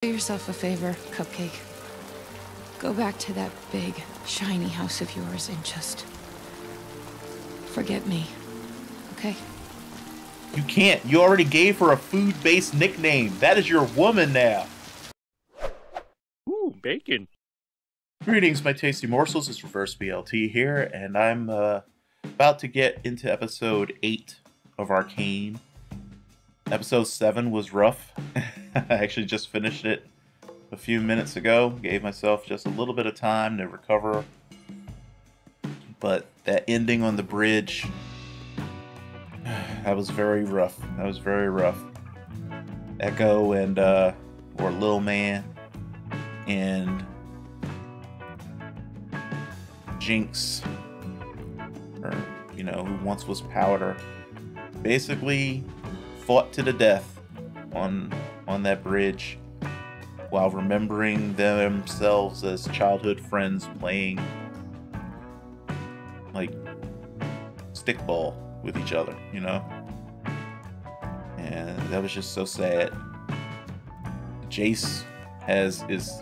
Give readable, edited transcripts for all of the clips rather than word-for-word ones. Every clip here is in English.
Do yourself a favor, Cupcake. Go back to that big, shiny house of yours and just forget me, okay? You can't. You already gave her a food-based nickname. That is your woman now. Ooh, bacon. Greetings, my tasty morsels. It's Reverse BLT here, and I'm about to get into episode 8 of Arcane. Episode 7 was rough. I actually just finished it a few minutes ago. Gave myself just a little bit of time to recover. But that ending on the bridge, that was very rough. That was very rough. Echo and, or Lil Man and Jinx, or, you know, who once was Powder, basically fought to the death on that bridge while remembering themselves as childhood friends playing like stickball with each other, you know? And that was just so sad. Jace is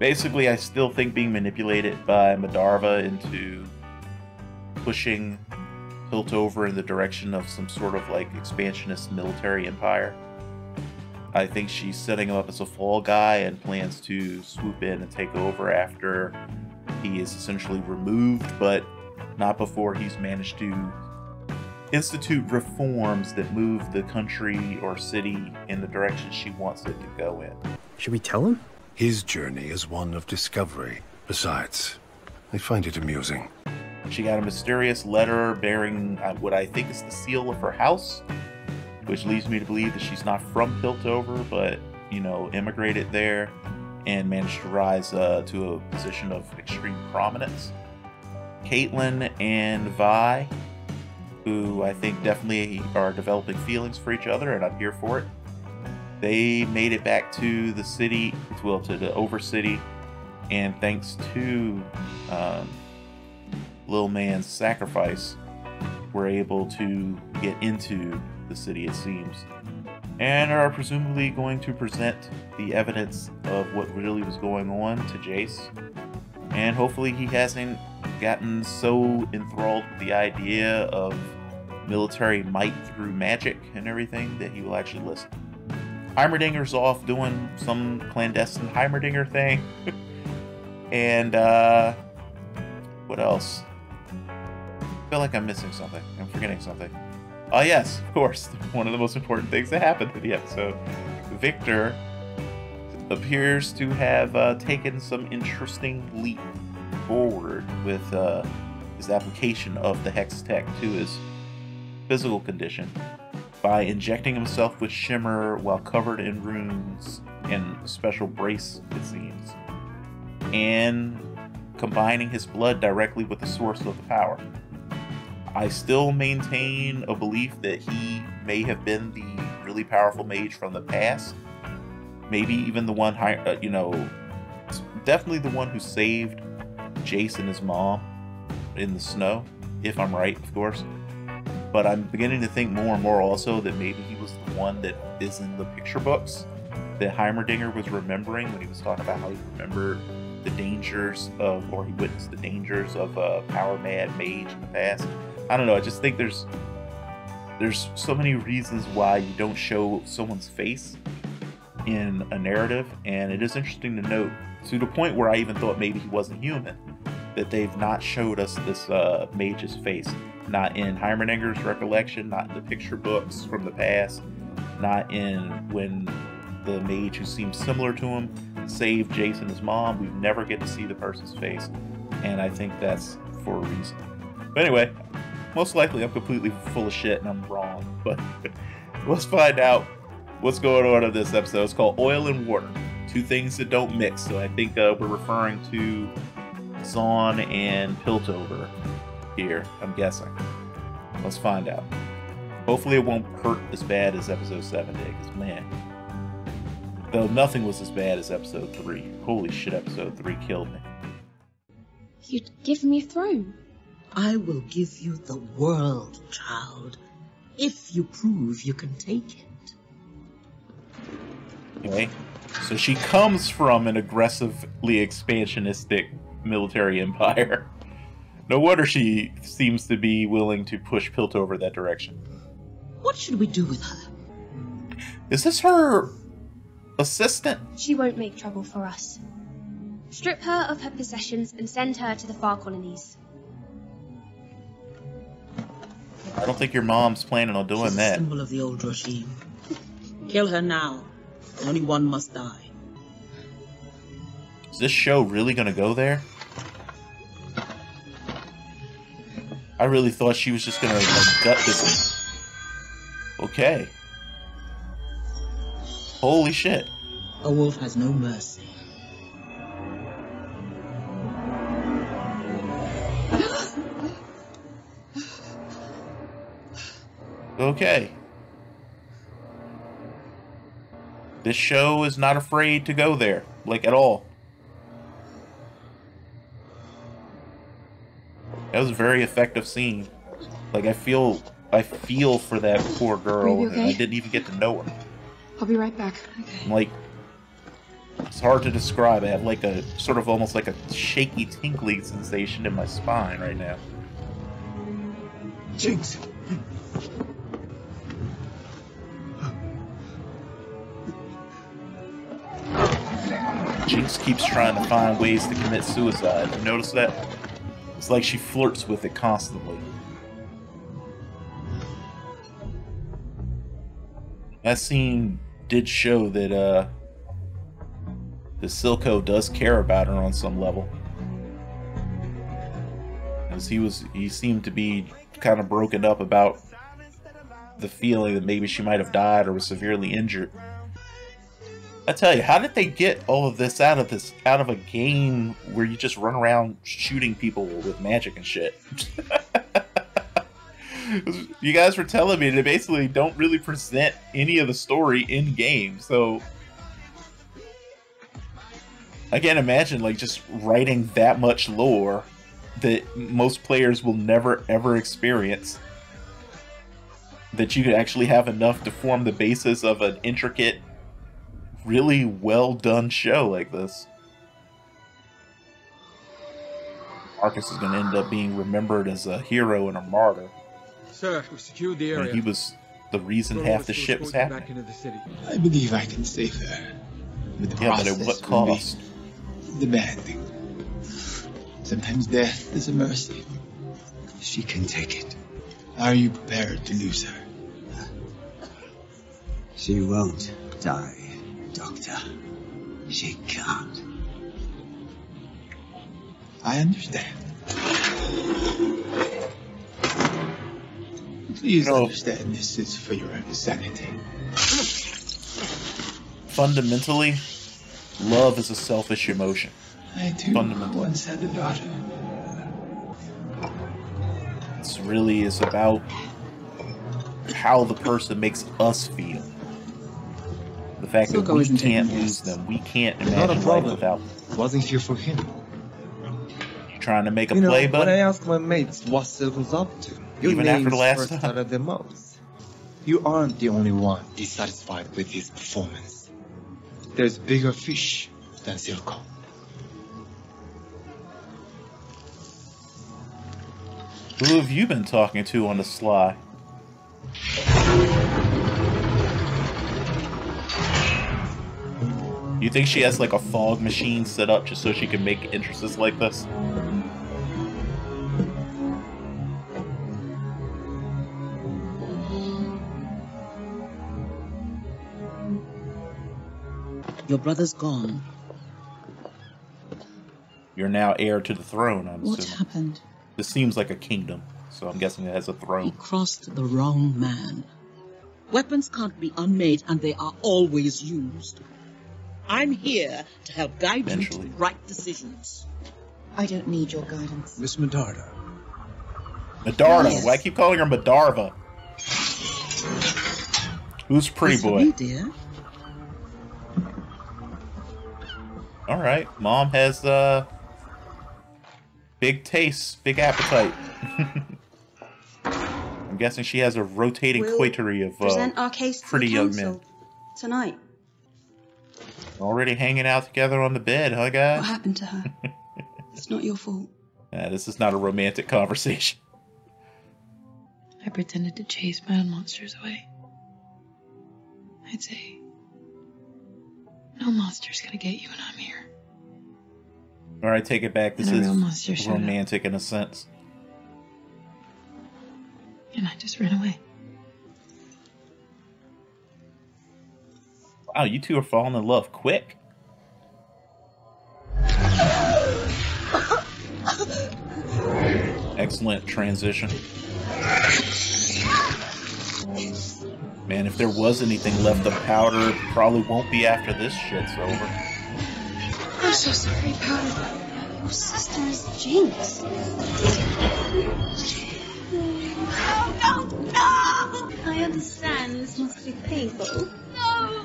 basically, I still think, being manipulated by Madarva into pushing Piltover in the direction of some sort of like expansionist military empire. I think she's setting him up as a fall guy and plans to swoop in and take over after he is essentially removed, but not before he's managed to institute reforms that move the country or city in the direction she wants it to go in. Should we tell him? His journey is one of discovery. Besides, I find it amusing. She got a mysterious letter bearing what I think is the seal of her house, which leads me to believe that she's not from Piltover, but, you know, immigrated there and managed to rise to a position of extreme prominence. Caitlyn and Vi, who I think definitely are developing feelings for each other, and I'm here for it. They made it back to the city, well, to the Overcity, and thanks to Lil Man's sacrifice, were able to get into the city, it seems, and are presumably going to present the evidence of what really was going on to Jace. And hopefully he hasn't gotten so enthralled with the idea of military might through magic and everything that he will actually listen. Heimerdinger's off doing some clandestine Heimerdinger thing. And, what else? I feel like I'm missing something. I'm forgetting something. Oh yes, of course, one of the most important things that happened in the episode. Victor appears to have taken some interesting leap forward with his application of the Hex Tech to his physical condition by injecting himself with Shimmer while covered in runes and a special brace, it seems, and combining his blood directly with the source of the power. I still maintain a belief that he may have been the really powerful mage from the past. Maybe even the one, you know, definitely the one who saved Jace and his mom in the snow, if I'm right, of course. But I'm beginning to think more and more also that maybe he was the one that is in the picture books that Heimerdinger was remembering when he was talking about how he remembered the dangers of, or he witnessed the dangers of a power-mad mage in the past. I don't know, I just think there's so many reasons why you don't show someone's face in a narrative, and it is interesting to note, to the point where I even thought maybe he wasn't human, that they've not showed us this mage's face. Not in Heimerdinger's recollection, not in the picture books from the past, not in when the mage who seems similar to him saved Jace and his mom. We never get to see the person's face, and I think that's for a reason. But anyway, most likely I'm completely full of shit and I'm wrong, but let's find out what's going on in this episode. It's called Oil and Water, two things that don't mix, so I think we're referring to Zaun and Piltover here, I'm guessing. Let's find out. Hopefully it won't hurt as bad as episode 7 did, because man, though nothing was as bad as episode 3. Holy shit, episode 3 killed me. You'd give me a throne. I will give you the world, child, if you prove you can take it. Okay, so she comes from an aggressively expansionistic military empire. No wonder she seems to be willing to push Piltover that direction. What should we do with her? Is this her assistant? She won't make trouble for us. Strip her of her possessions and send her to the far colonies. I don't think your mom's planning on doing She's a that. symbol of the old regime. Kill her now. Only one must die. Is this show really gonna go there? I really thought she was just gonna like, gut this. Okay. Holy shit. A wolf has no mercy. Okay. This show is not afraid to go there, like at all. That was a very effective scene. Like I feel for that poor girl, Are you and I okay? didn't even get to know her. I'll be right back. Okay. I'm like, it's hard to describe. I have like a sort of almost like a shaky, tingling sensation in my spine right now. Jinx! Jinx keeps trying to find ways to commit suicide. You notice that? It's like she flirts with it constantly. That scene did show that the Silco does care about her on some level. As he seemed to be kind of broken up about the feeling that maybe she might have died or was severely injured. I tell you, how did they get all of this out of a game where you just run around shooting people with magic and shit? You guys were telling me they basically don't really present any of the story in game, so I can't imagine like just writing that much lore that most players will never ever experience, that you could actually have enough to form the basis of an intricate, really well done show like this. Marcus is going to end up being remembered as a hero and a martyr. Sir, we secured the area. And he was the reason half the shit was happening. Back into the city. I believe I can save her. But the Yeah, but process at what will be cost? demanding. Sometimes death is a mercy. She can take it. Are you prepared to lose her? She won't die, Doctor. She can't. I understand. Please No. understand this is for your sanity. Fundamentally, love is a selfish emotion. I too Fundamental. once had a daughter. It's really is about how the person makes us feel. The fact that Silco we isn't can't taking lose risks. them. We can't Not a imagine life problem. without Wasn't here for him. you. Trying to make a You know, play, when I bud? asked my mates what Silco's up to, your Even after the names last first time. started their mouths. You aren't the only one dissatisfied with his performance. There's bigger fish than Silco. Who have you been talking to on the sly? You think she has like a fog machine set up just so she can make entrances like this? Your brother's gone. You're now heir to the throne, I'm What assuming. happened? This seems like a kingdom, so I'm guessing it has a He throne. crossed the wrong man. Weapons can't be unmade, and they are always used. I'm here to help guide you Eventually. to the right decisions. I don't need your guidance. Miss Medarda. Medarda. Yes. Why I keep calling her Medarva? Who's pretty As for boy? me, dear, Alright, mom has big tastes, big appetite. I'm guessing she has a rotating We'll coterie of Present our case to pretty the young council men. tonight. Already hanging out together on the bed, huh, guys? What happened to her? It's not your fault. This is not a romantic conversation. I pretended to chase my own monsters away. I'd say, no monster's gonna get you when I'm here. Alright, take it back. This And a real monster is showed up. romantic in a sense. And I just ran away. Wow, you two are falling in love quick. Excellent transition. Man, if there was anything left of Powder, it probably won't be after this shit's over. I'm so sorry, Powder. Your sister is a genius. No! I understand this must be painful. No!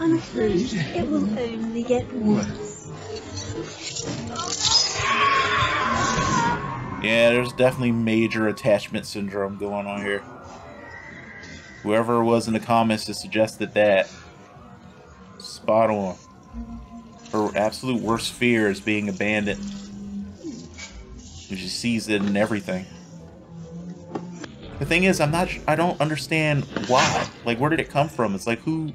I'm afraid it will only get worse. Yeah, there's definitely major attachment syndrome going on here. Whoever was in the comments that suggested that, spot on. Her absolute worst fear is being abandoned. She sees it in everything. The thing is, I don't understand why. Like, where did it come from? It's like, who...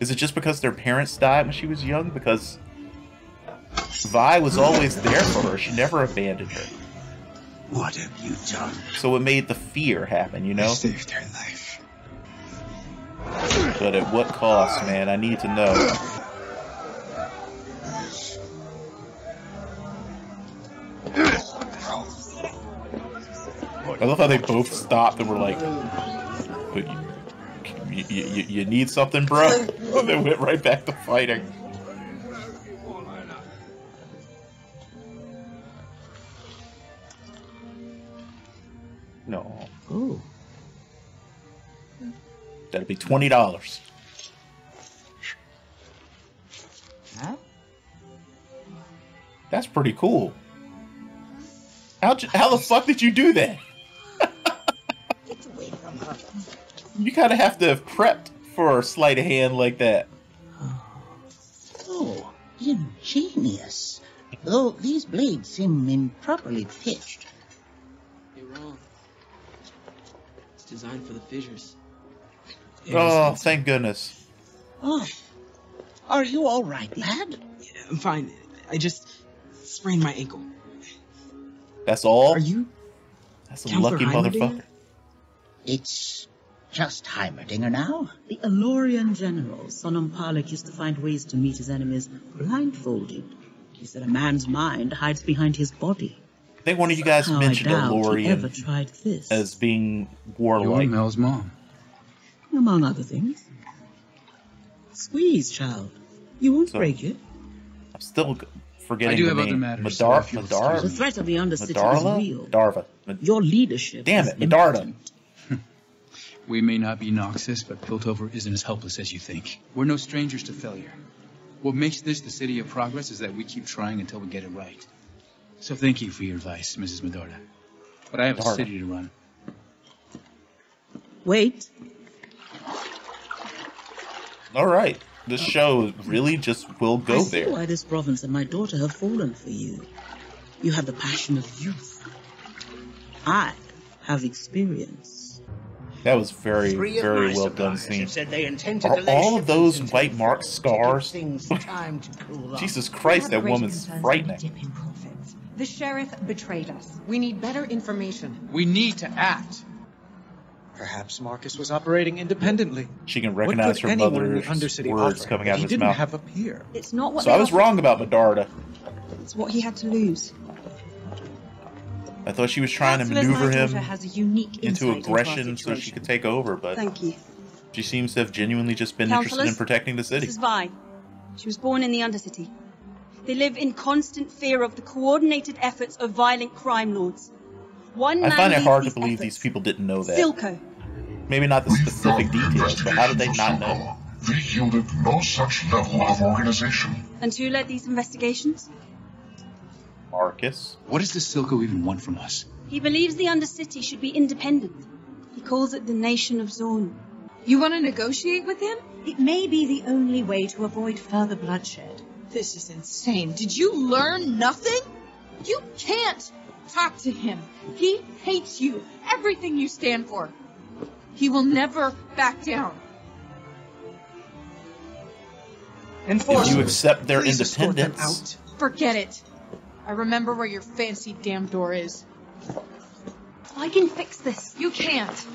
Is it just because their parents died when she was young? Because Vi was always there for her. She never abandoned her. What have you done? So it made the fear happen, you know? I saved her life. But at what cost, man? I need to know. I love how they both stopped and were like, you need something, bro? And they went right back to fighting. No. Oh. That'd be $20. Huh? That's pretty cool. How the fuck did you do that? Get away from her. You kind of have to have prepped for a sleight of hand like that. Oh, ingenious. Though these blades seem improperly pitched. You're wrong. It's designed for the fissures. Oh, thank goodness. Oh, are you all right, lad? Yeah, I'm fine. I just sprained my ankle. That's all? Are you? That's a lucky motherfucker. It's just Heimerdinger now. The Elorian general, Sonam Palak, used to find ways to meet his enemies blindfolded. He said a man's mind hides behind his body. I think one of you guys mentioned ever Elorian tried this. as being warlike. You're Mel's mom. Among other things. Squeeze, child. You won't break it. I'm still forgetting I do the have name. other matters, Madara? The threat of the Undercity is Madarla? real. Darva. Your leadership. Damn it, Medarda. We may not be Noxus, but Piltover isn't as helpless as you think. We're no strangers to failure. What makes this the city of progress is that we keep trying until we get it right. So thank you for your advice, Mrs. Medarda. But I have a city to run. Wait. Alright. This show really just will go I see there. why this province and my daughter have fallen for you. You have the passion of youth. I have experience. That was very, very well done scene. Said they intend to Are delay all of those shipments white marked scars? things time to cool off. Jesus Christ, that woman's frightening. The sheriff betrayed us. We need better information. We need to act. Perhaps Marcus was operating independently. She can recognize her mother's words coming out of his He didn't mouth. have a peer. It's not what So I was wrong about Medarda. It's what he had to lose. I thought she was trying to Councillors, maneuver my him daughter has a unique into insight into our aggression so she situation. could take over, but Thank you. she seems to have genuinely just been interested in Councillors, protecting the city. This is Vi. She was born in the Undercity. They live in constant fear of the coordinated efforts of violent crime lords. One I man find it leads hard to these believe efforts. these people didn't know that. Silco. Maybe not the specific details, but how did they not know? They yielded no such level of organization. And who led these investigations? Marcus. What does the Silco even want from us? He believes the Undercity should be independent. He calls it the Nation of Zorn. You want to negotiate with him? It may be the only way to avoid further bloodshed. This is insane. Did you learn nothing? You can't talk to him. He hates you. Everything you stand for. He will never back down. If you accept their independence. Forget it. I remember where your fancy damn door is. I can fix this. You can't.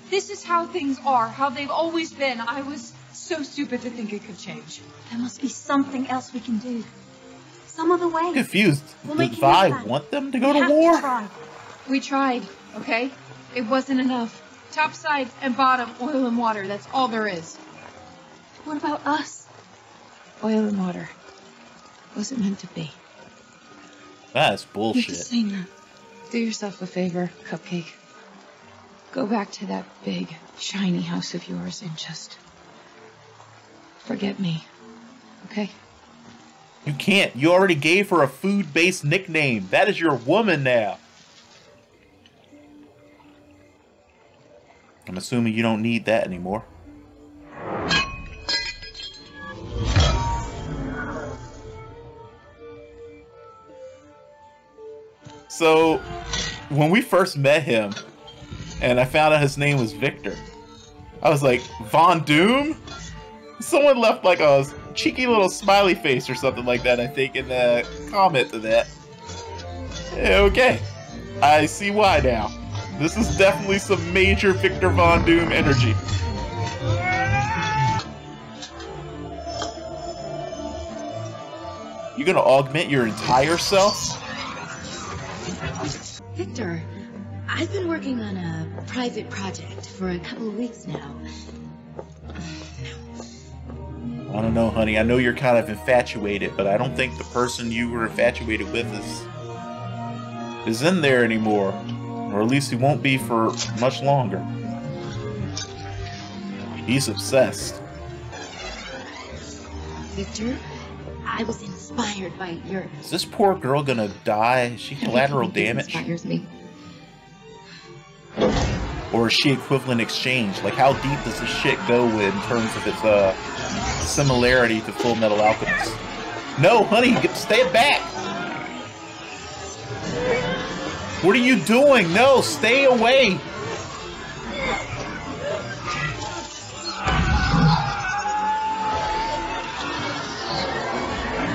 This is how things are, how they've always been. I was so stupid to think it could change. There must be something else we can do. Some other way. I'm confused. Did Vi want them to go to war? We tried, okay? It wasn't enough. Top side and bottom, oil and water. That's all there is. What about us? Oil and water. Wasn't meant to be. That's bullshit. Do yourself a favor, Cupcake. Go back to that big, shiny house of yours and just forget me, okay? You can't. You already gave her a food-based nickname. That is your woman now. I'm assuming you don't need that anymore. So, when we first met him, and I found out his name was Victor, I was like, Von Doom? Someone left like a cheeky little smiley face or something like that, I think, in the comment to that. Yeah, okay. I see why now. This is definitely some major Victor Von Doom energy. You gonna augment your entire self? Victor, I've been working on a private project for a couple of weeks now. I don't know, honey. I know you're kind of infatuated, but I don't think the person you were infatuated with is in there anymore. Or at least he won't be for much longer. He's obsessed. Victor, I was inspired by your... Is this poor girl gonna die? Is she collateral damage? Inspires me. Or is she equivalent exchange? Like, how deep does this shit go in terms of its similarity to Full Metal Alchemist? No, honey, stay back! What are you doing? No, stay away!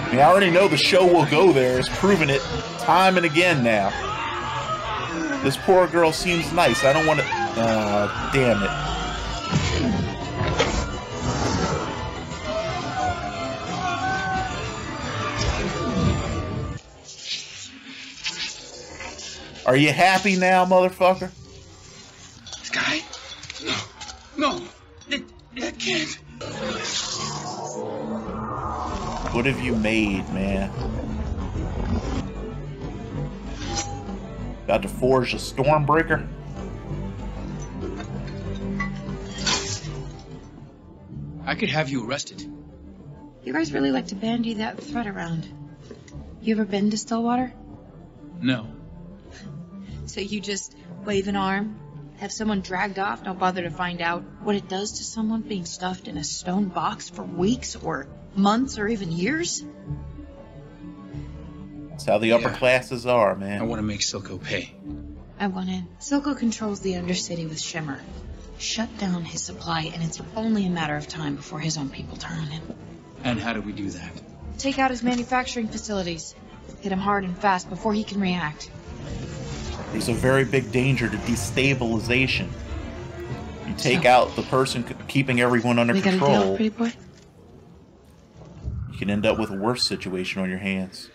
I mean, I already know the show will go there. It's proven it time and again now. This poor girl seems nice. I don't want to... damn it. Are you happy now, motherfucker? Sky? No. That can't. What have you made, man? About to forge a Stormbreaker? I could have you arrested. You guys really like to bandy that threat around. You ever been to Stillwater? No. So you just wave an arm, have someone dragged off, don't bother to find out what it does to someone being stuffed in a stone box for weeks or months or even years? That's how the upper classes are, man. I want to make Silco pay. I want in. Silco controls the Undercity with Shimmer. Shut down his supply, and it's only a matter of time before his own people turn on him. And how do we do that? Take out his manufacturing facilities. Hit him hard and fast before he can react. There's a very big danger to destabilization. You take out the person keeping everyone under control. Got a deal, pretty boy? You can end up with a worse situation on your hands.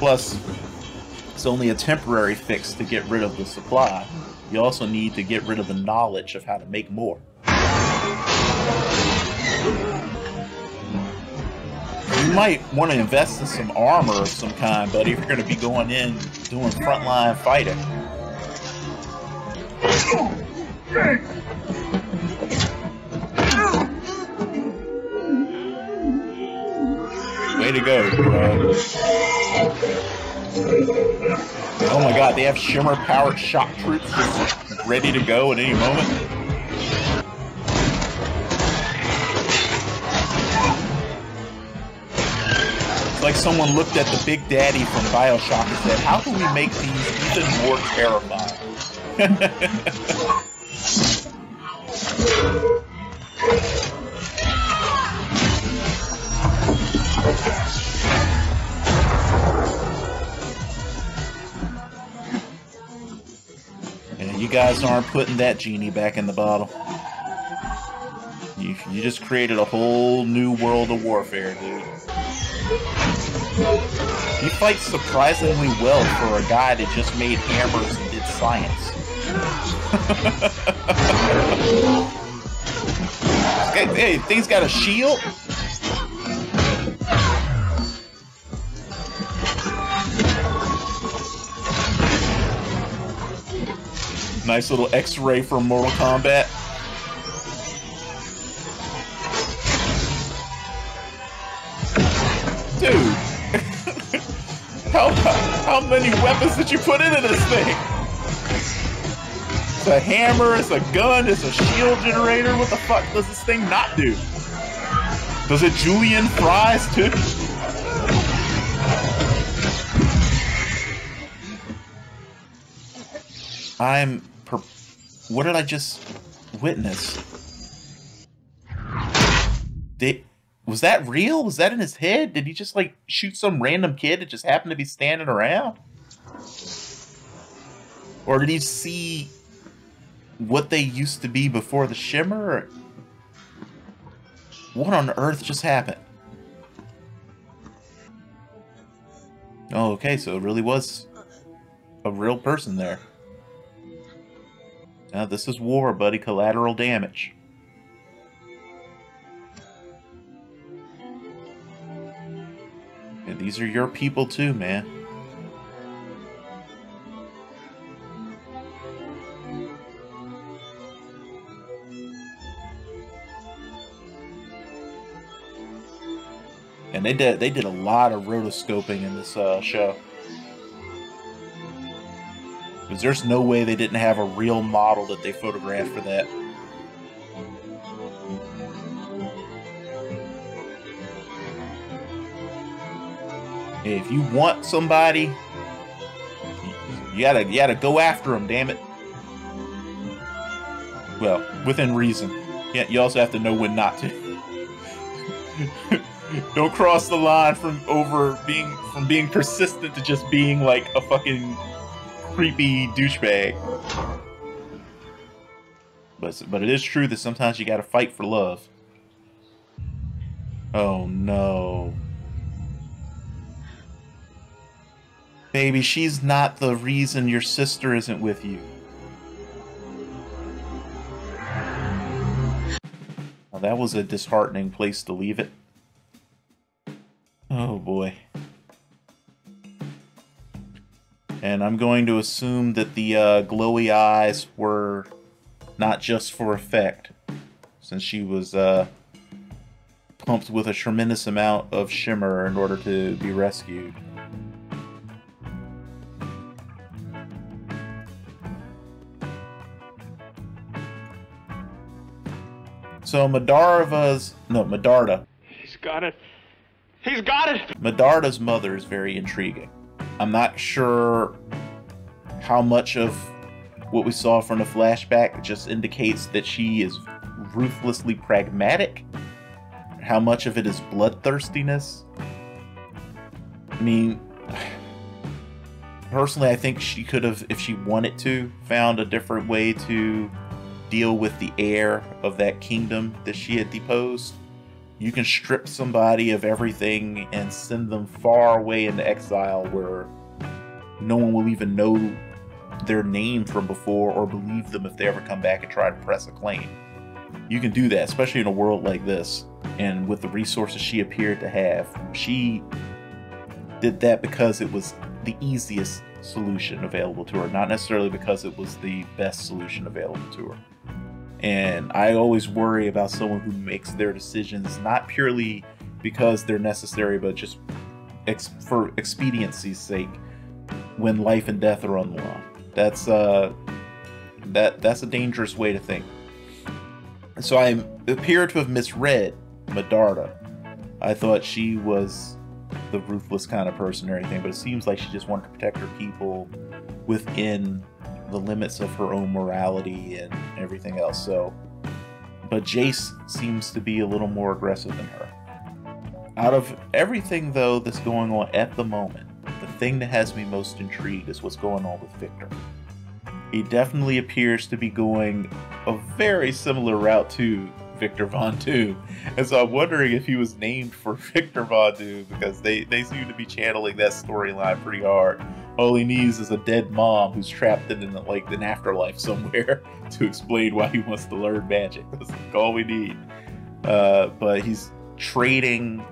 Plus, it's only a temporary fix to get rid of the supply. You also need to get rid of the knowledge of how to make more. You might want to invest in some armor of some kind, buddy, if you're going to be going in doing frontline fighting. Way to go, bro. Oh my god, they have Shimmer-powered shock troops just ready to go at any moment. like someone looked at the Big Daddy from BioShock and said, how can we make these even more terrifying? And you guys aren't putting that genie back in the bottle. You just created a whole new world of warfare, dude. He fights surprisingly well for a guy that just made hammers and did science. Hey, thing's got a shield? Nice little X-ray from Mortal Kombat. Dude, how many weapons did you put into this thing? It's a hammer, it's a gun, it's a shield generator. What the fuck does this thing not do? Does it Julian fries too? What did I just witness? Was that real? Was that in his head? Did he just like shoot some random kid that just happened to be standing around? Or did he see what they used to be before the Shimmer? What on earth just happened? Oh, okay, so it really was a real person there. Now this is war, buddy. Collateral damage. And these are your people too, man. And they did a lot of rotoscoping in this show. Because there's no way they didn't have a real model that they photographed for that. Hey, if you want somebody, you gotta go after them, damn it. Well, within reason. Yeah, you also have to know when not to. Don't cross the line from being persistent to just being like a fucking creepy douchebag. But it is true that sometimes you gotta fight for love. Oh no. Baby, she's not the reason your sister isn't with you. Well, that was a disheartening place to leave it. Oh boy. And I'm going to assume that the glowy eyes were not just for effect, since she was pumped with a tremendous amount of shimmer in order to be rescued. So Medarda. He's got it. He's got it! Medarda's mother is very intriguing. I'm not sure how much of what we saw from the flashback just indicates that she is ruthlessly pragmatic. How much of it is bloodthirstiness. I mean, personally, I think she could have, if she wanted to, found a different way to deal with the heir of that kingdom that she had deposed. You can strip somebody of everything and send them far away into exile where no one will even know their name from before or believe them if they ever come back and try to press a claim. You can do that, especially in a world like this. And with the resources she appeared to have, she did that because it was the easiest solution available to her, not necessarily because it was the best solution available to her. And I always worry about someone who makes their decisions not purely because they're necessary, but just for expediency's sake when life and death are on the line. That's a dangerous way to think. So I appear to have misread Medarda. I thought she was the ruthless kind of person or anything, but it seems like she just wanted to protect her people within the limits of her own morality and everything else. So, but Jace seems to be a little more aggressive than her. Out of everything, though, that's going on at the moment, the thing that has me most intrigued is what's going on with Victor. He definitely appears to be going a very similar route to Victor Von Doom. And so I'm wondering if he was named for Victor Von Doom, because they seem to be channeling that storyline pretty hard. All he needs is a dead mom who's trapped in like an afterlife somewhere to explain why he wants to learn magic. That's like all we need. But he's trading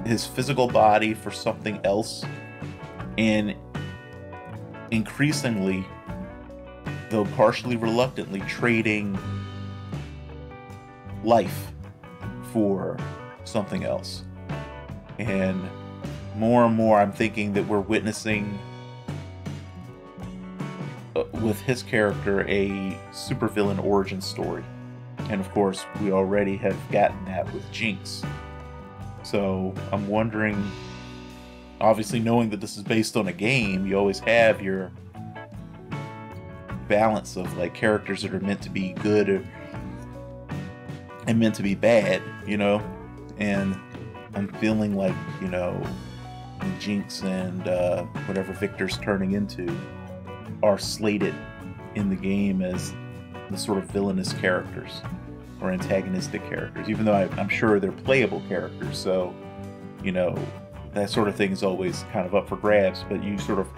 his physical body for something else, and increasingly, though partially reluctantly, trading life for something else. And more I'm thinking that we're witnessing with his character a supervillain origin story. And of course, we already have gotten that with Jinx. So I'm wondering, obviously knowing that this is based on a game, you always have your balance of like characters that are meant to be good and meant to be bad, you know? And I'm feeling like, you know, Jinx and whatever Victor's turning into are slated in the game as the sort of villainous characters or antagonistic characters, even though I'm sure they're playable characters. So, you know, that sort of thing is always kind of up for grabs, but you sort of,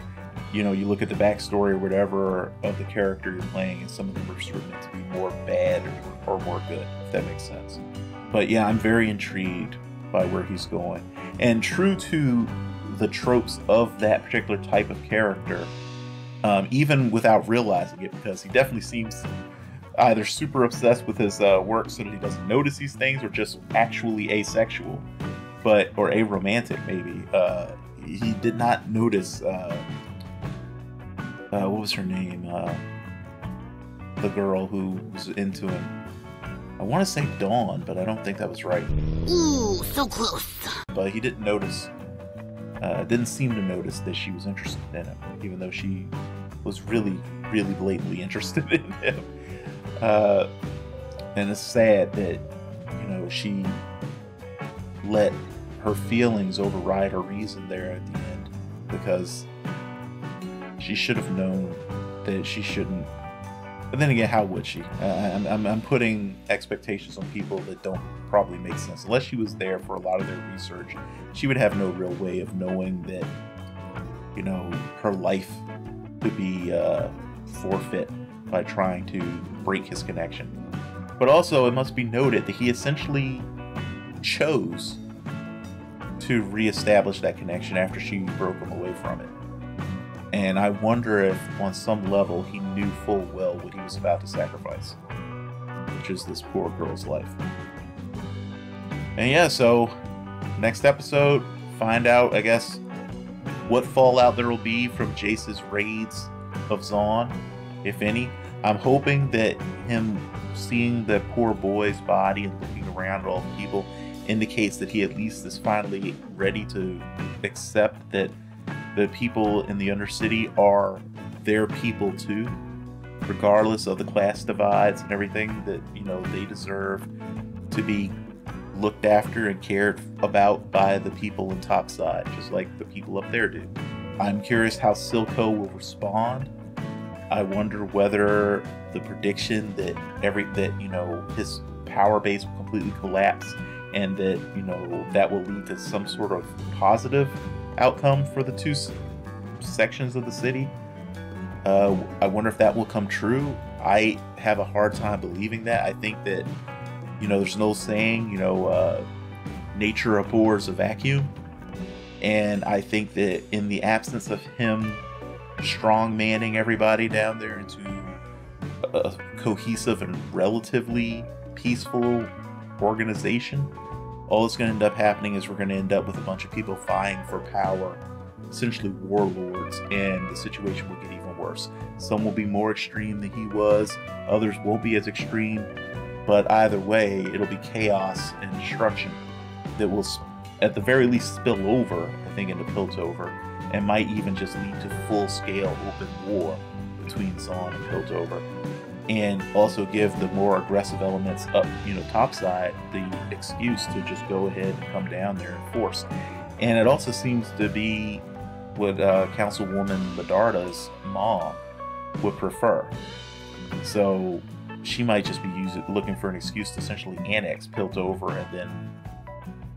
you know, you look at the backstory or whatever of the character you're playing, and some of them are sort of meant to be more bad or more good, if that makes sense. But yeah, I'm very intrigued by where he's going. And true to the tropes of that particular type of character, even without realizing it, because he definitely seems either super obsessed with his work so that he doesn't notice these things, or just actually asexual, or aromantic maybe. He did not notice, what was her name? The girl who was into him. I want to say Dawn, but I don't think that was right. Ooh, so close. But he didn't notice, didn't seem to notice that she was interested in him, even though she was really, really blatantly interested in him. And it's sad that, you know, she let her feelings override her reason there at the end, because she should have known that she shouldn't. But then again, how would she? I'm putting expectations on people that don't probably make sense. Unless she was there for a lot of their research, she would have no real way of knowing that, you know, her life could be forfeit by trying to break his connection. But also, it must be noted that he essentially chose to reestablish that connection after she broke him away from it. And I wonder if, on some level, he knew full well what he was about to sacrifice, which is this poor girl's life. And yeah, so next episode, find out, I guess, what fallout there will be from Jace's raids of Zaun, if any. I'm hoping that him seeing the poor boy's body and looking around at all the people indicates that he at least is finally ready to accept that the people in the Undercity are their people too, regardless of the class divides and everything, that, you know, they deserve to be looked after and cared about by the people in Topside, just like the people up there do. I'm curious how Silco will respond. I wonder whether the prediction that you know, his power base will completely collapse, and that, you know, that will lead to some sort of positive outcome for the two sections of the city. I wonder if that will come true. I have a hard time believing that. I think that, you know, there's an old saying, you know, nature abhors a vacuum. And I think that in the absence of him strong manning everybody down there into a cohesive and relatively peaceful organization, all that's going to end up happening is we're going to end up with a bunch of people vying for power, essentially warlords, and the situation will get even worse. Some will be more extreme than he was, others won't be as extreme, but either way, it'll be chaos and destruction that will at the very least spill over, I think, into Piltover, and might even just lead to full-scale open war between Zaun and Piltover, and also give the more aggressive elements up, topside, the excuse to just go ahead and come down there in force. And it also seems to be what Councilwoman Medarda's mom would prefer. So she might just be looking for an excuse to essentially annex Piltover and then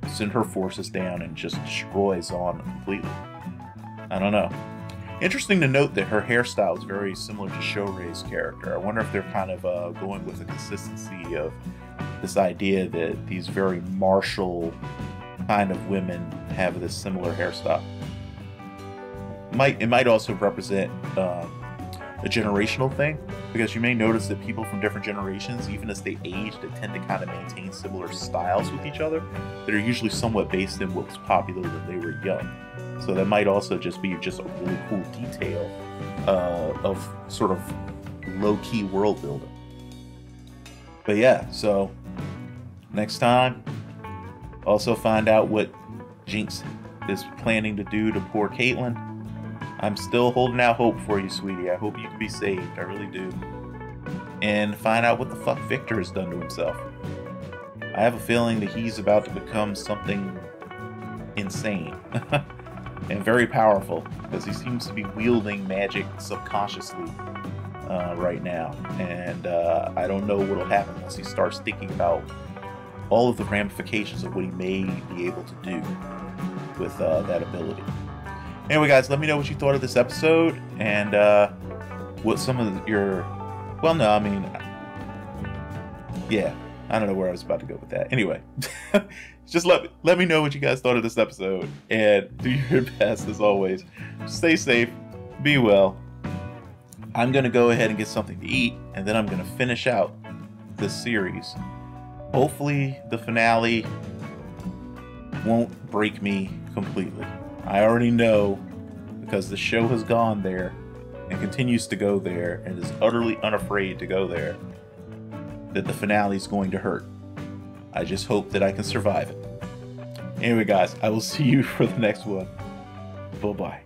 send her forces down and just destroy Zaun completely. I don't know. Interesting to note that her hairstyle is very similar to Shorei's character. I wonder if they're kind of going with a consistency of this idea that these very martial kind of women have this similar hairstyle. It might also represent a generational thing, because you may notice that people from different generations, even as they age, they tend to kind of maintain similar styles with each other that are usually somewhat based in what was popular when they were young. So that might also just be just a really cool detail of sort of low-key world building. But yeah, so next time, also find out what Jinx is planning to do to poor Caitlyn. I'm still holding out hope for you, sweetie. I hope you can be saved. I really do. And find out what the fuck Victor has done to himself. I have a feeling that he's about to become something insane. And very powerful, because he seems to be wielding magic subconsciously right now. And I don't know what will happen once he starts thinking about all of the ramifications of what he may be able to do with that ability. Anyway, guys, let me know what you thought of this episode, and what some of your... Well, no, I mean... Yeah, I don't know where I was about to go with that. Anyway, just let me know what you guys thought of this episode, and do your best, as always. Stay safe, be well. I'm going to go ahead and get something to eat, and then I'm going to finish out this series. Hopefully, the finale won't break me completely. I already know, because the show has gone there and continues to go there and is utterly unafraid to go there, that the finale is going to hurt. I just hope that I can survive it. Anyway, guys, I will see you for the next one. Bye-bye.